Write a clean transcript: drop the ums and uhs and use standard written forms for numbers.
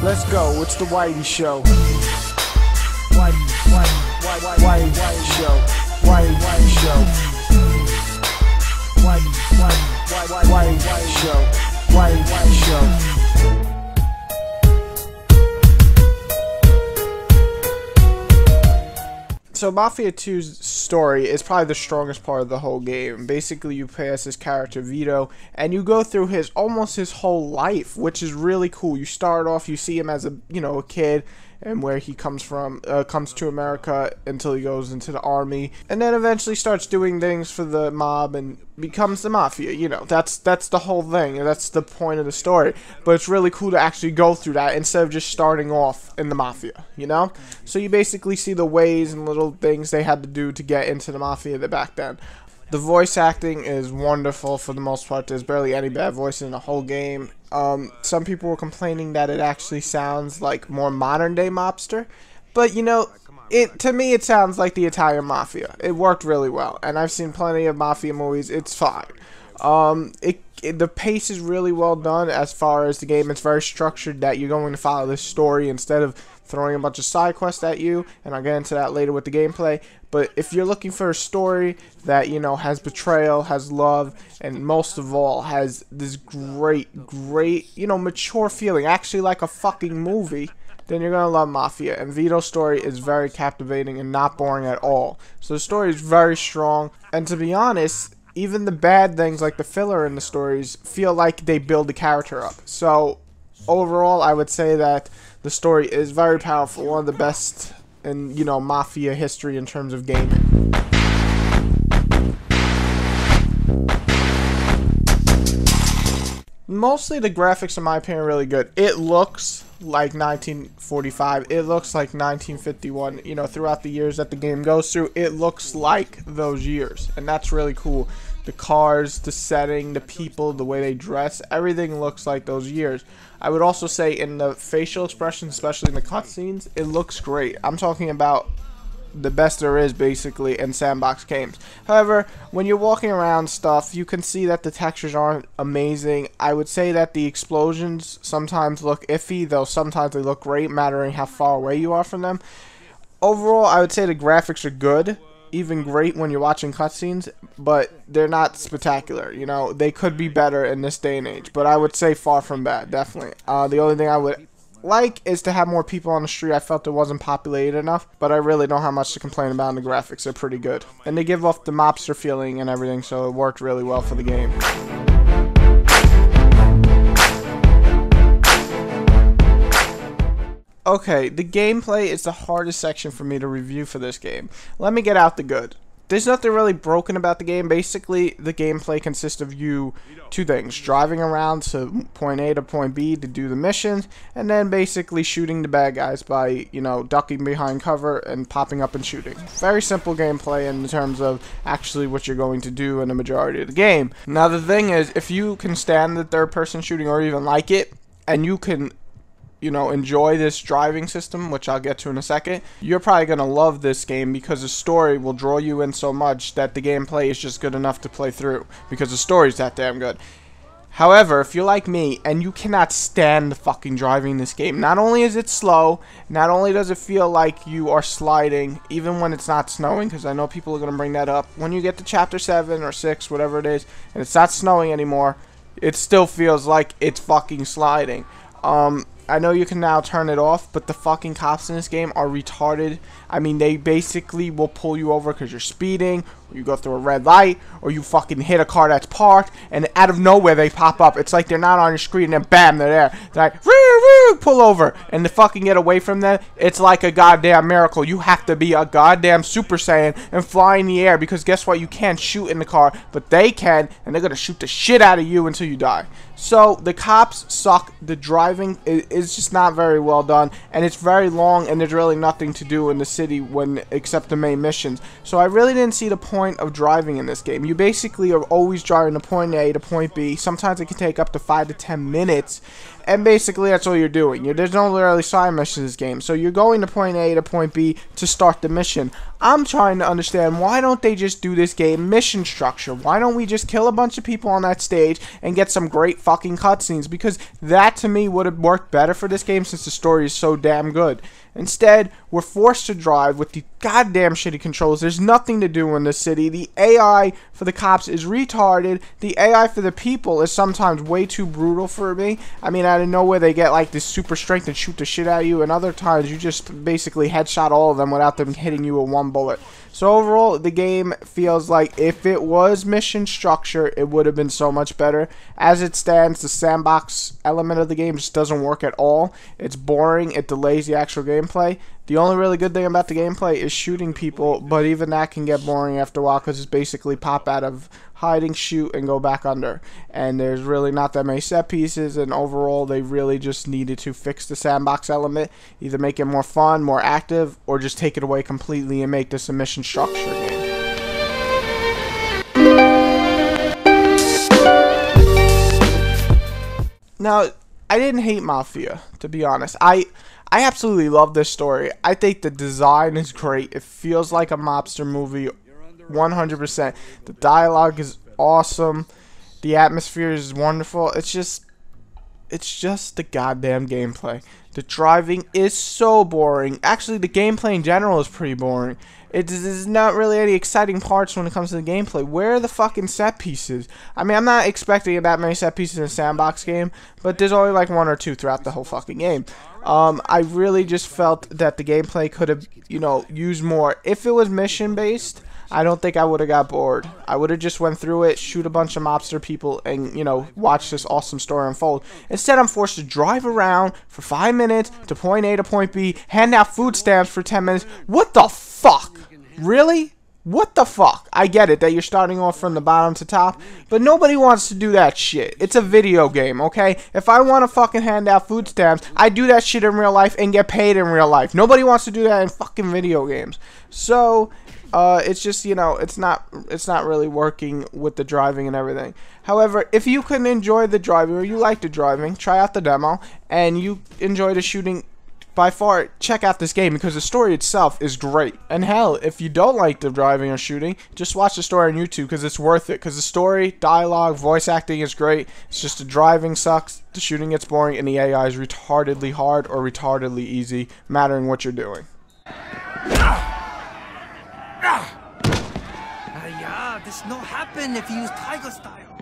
Let's go. It's the Whitey Show. Whitey Show. Whitey Show. Whitey Show. Whitey Show. So Mafia 2's story is probably the strongest part of the whole game. Basically, you play as this character Vito, and you go through almost his whole life, which is really cool. You start off, you see him as a kid, and where he comes from, comes to America until he goes into the army, and then eventually starts doing things for the mob and becomes the Mafia. That's the whole thing, and that's the point of the story. But it's really cool to actually go through that instead of just starting off in the Mafia, So you basically see the ways and little things they had to do to get into the Mafia back then. The voice acting is wonderful for the most part. There's barely any bad voice in the whole game. Some people were complaining that it actually sounds like more modern day mobster, but to me it sounds like the Italian Mafia. It worked really well, and I've seen plenty of Mafia movies. It's fine. The pace is really well done as far as the game. It's very structured that you're going to follow this story instead of throwing a bunch of side quests at you, and I'll get into that later with the gameplay. But if you're looking for a story that has betrayal, has love, and most of all has this great mature feeling, actually like a fucking movie, then you're gonna love Mafia. And Vito's story is very captivating and not boring at all. So the story is very strong, and to be honest, even the bad things like the filler in the stories feel like they build the character up. So overall, I would say that the story is very powerful, one of the best in Mafia history in terms of gaming. Mostly the graphics, in my opinion, are really good. It looks like 1945. It looks like 1951. Throughout the years that the game goes through, it looks like those years, and that's really cool. The cars, the setting, the people, the way they dress, everything looks like those years. I would also say in the facial expressions, especially in the cutscenes, it looks great. I'm talking about the best there is, basically, in sandbox games. However, when you're walking around stuff, you can see that the textures aren't amazing. I would say that the explosions sometimes look iffy, though sometimes they look great, mattering how far away you are from them. Overall, I would say the graphics are good, even great when you're watching cutscenes, but they're not spectacular. They could be better in this day and age, but I would say far from bad, definitely. The only thing I would like is to have more people on the street. I felt it wasn't populated enough, but I really don't have much to complain about, and the graphics are pretty good. And they give off the mobster feeling and everything, so it worked really well for the game. Okay, the gameplay is the hardest section for me to review for this game. Let me get out the good. There's nothing really broken about the game. Basically, the gameplay consists of two things: driving around to point A to point B to do the missions, and then basically shooting the bad guys by, ducking behind cover and popping up and shooting. Very simple gameplay in terms of actually what you're going to do in the majority of the game. Now, the thing is, if you can stand the third-person shooting or even like it, and you can enjoy this driving system, which I'll get to in a second, you're probably going to love this game, because the story will draw you in so much that the gameplay is just good enough to play through, because the story's that damn good. However, if you're like me and you cannot stand fucking driving this game, not only is it slow, not only does it feel like you are sliding, even when it's not snowing, because I know people are going to bring that up, when you get to chapter 7 or 6, whatever it is, and it's not snowing anymore, it still feels like it's fucking sliding. I know you can now turn it off, but the fucking cops in this game are retarded. I mean, they basically will pull you over because you're speeding, or you go through a red light, or you fucking hit a car that's parked, and out of nowhere they pop up. It's like they're not on your screen, and then bam, they're there. They're like, woo, woo, pull over, and to fucking get away from them, it's like a goddamn miracle. You have to be a goddamn Super Saiyan and fly in the air, because guess what? You can't shoot in the car, but they can, and they're gonna shoot the shit out of you until you die. So the cops suck. The driving is just not very well done, and it's very long, and there's really nothing to do in the city except the main missions. So I really didn't see the point of driving in this game. You basically are always driving to point A to point B. Sometimes it can take up to 5 to 10 minutes, and basically that's all you're doing. There's no really side missions in this game. So you're going to point A to point B to start the mission. I'm trying to understand, why don't they just do this game mission structure? Why don't we just kill a bunch of people on that stage and get some great fucking cutscenes? Because that to me would have worked better for this game, since the story is so damn good. Instead, we're forced to drive with the goddamn shitty controls. There's nothing to do in the city. The AI for the cops is retarded. The AI for the people is sometimes way too brutal for me. I mean, out of nowhere they get like this super strength and shoot the shit out of you, and other times you just basically headshot all of them without them hitting you with one bullet. So overall, the game feels like if it was mission structure, it would have been so much better. As it stands, the sandbox element of the game just doesn't work at all. It's boring. It delays the actual gameplay. The only really good thing about the gameplay is shooting people, but even that can get boring after a while, because it's basically pop out of hiding, shoot, and go back under. And there's really not that many set pieces, and overall they really just needed to fix the sandbox element, either make it more fun, more active, or just take it away completely and make this a mission structure game. Now, I didn't hate Mafia, to be honest. I absolutely love this story. I think the design is great. It feels like a mobster movie 100%. The dialogue is awesome. The atmosphere is wonderful. It's just the goddamn gameplay. The driving is so boring. Actually, the gameplay in general is pretty boring. There's not really any exciting parts when it comes to the gameplay. Where are the fucking set pieces? I mean, I'm not expecting that many set pieces in a sandbox game, but there's only like one or two throughout the whole fucking game. I really just felt that the gameplay could have, used more. If it was mission based, I don't think I would have got bored. I would have just went through it, shoot a bunch of mobster people, and, watch this awesome story unfold. Instead, I'm forced to drive around for 5 minutes to point A to point B, hand out food stamps for 10 minutes. What the fuck? Really? What the fuck? I get it that you're starting off from the bottom to top, but nobody wants to do that shit. It's a video game, okay? If I want to fucking hand out food stamps, I do that shit in real life and get paid in real life. Nobody wants to do that in fucking video games. So, it's just, it's not really working with the driving and everything. However, if you can enjoy the driving, or you like the driving, try out the demo, and you enjoy the shooting, by far, check out this game, because the story itself is great. And hell, if you don't like the driving or shooting, just watch the story on YouTube, because it's worth it. Because the story, dialogue, voice acting is great. It's just the driving sucks, the shooting gets boring, and the AI is retardedly hard or retardedly easy, mattering what you're doing. Yeah, this not happen if you use tiger style.